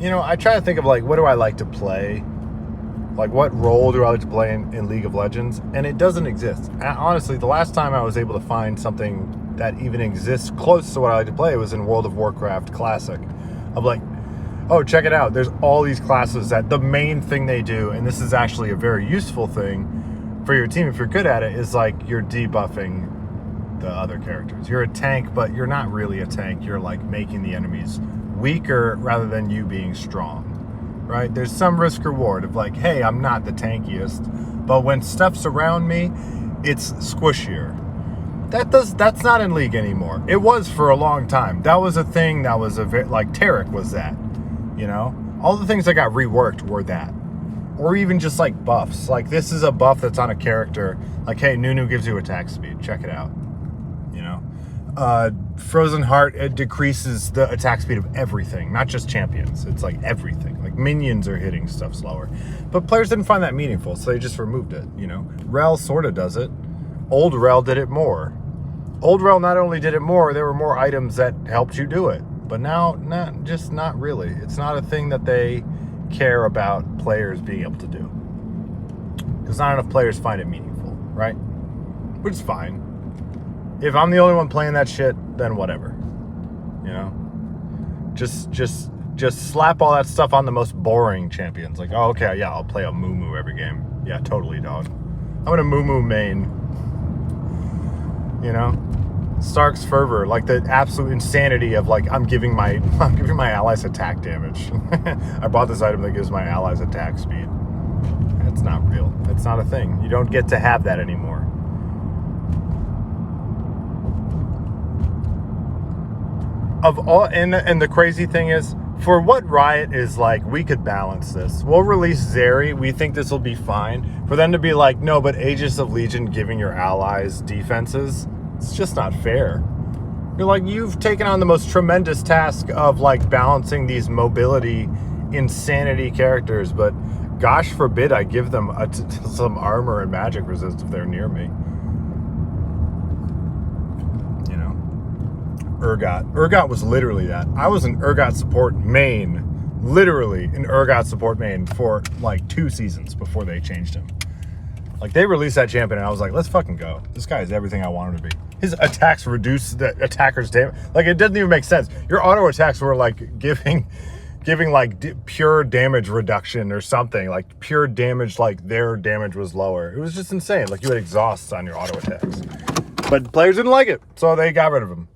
I try to think of like, what do I like to play? Like, what role do I like to play in League of Legends? And it doesn't exist. And honestly, the last time I was able to find something that even exists close to what I like to play was in World of Warcraft Classic. Of like, oh, check it out. There's all these classes that the main thing they do, and this is actually a very useful thing for your team if you're good at it, is like you're debuffing the other characters. You're a tank, but you're not really a tank. You're like making the enemies weaker rather than you being strong. Right? There's some risk reward of like, hey, I'm not the tankiest, but when stuff's around me, it's squishier. That's not in League anymore. It was for a long time. That was a thing that was like Taric was that, all the things that got reworked were that, or even just like buffs. Like this is a buff that's on a character. Like, hey, Nunu gives you attack speed. Check it out. Frozen Heart, it decreases the attack speed of everything, not just champions. It's like everything. Like minions are hitting stuff slower. But players didn't find that meaningful, so they just removed it, Rel sort of does it. Old Rel did it more. Old Rel not only did it more, there were more items that helped you do it. But now, not really. It's not a thing that they care about players being able to do. Because not enough players find it meaningful, right? Which is fine. If I'm the only one playing that shit, then whatever. Just slap all that stuff on the most boring champions. Like, oh, okay, yeah, I'll play a Mumu every game. Yeah, totally, dog. I'm in a Mumu main. Stark's Fervor, like the absolute insanity of like I'm giving my allies attack damage. I bought this item that gives my allies attack speed. It's not real. It's not a thing. You don't get to have that anymore. Of all, and the crazy thing is, for what Riot is like, we could balance this. We'll release Zeri. We think this will be fine. For them to be like, no, but Aegis of Legion giving your allies defenses, it's just not fair. You're like, you've taken on the most tremendous task of like balancing these mobility, insanity characters, but gosh forbid I give them some armor and magic resist if they're near me. Urgot was literally that. I was an Urgot support main, literally an Urgot support main for like 2 seasons before they changed him. Like they released that champion and I was like, let's fucking go. This guy is everything I want him to be. His attacks reduce the attacker's damage. Like it doesn't even make sense. Your auto attacks were like giving like pure damage reduction or something, like pure damage, like their damage was lower. It was just insane. Like you had exhausts on your auto attacks, but players didn't like it, so they got rid of him.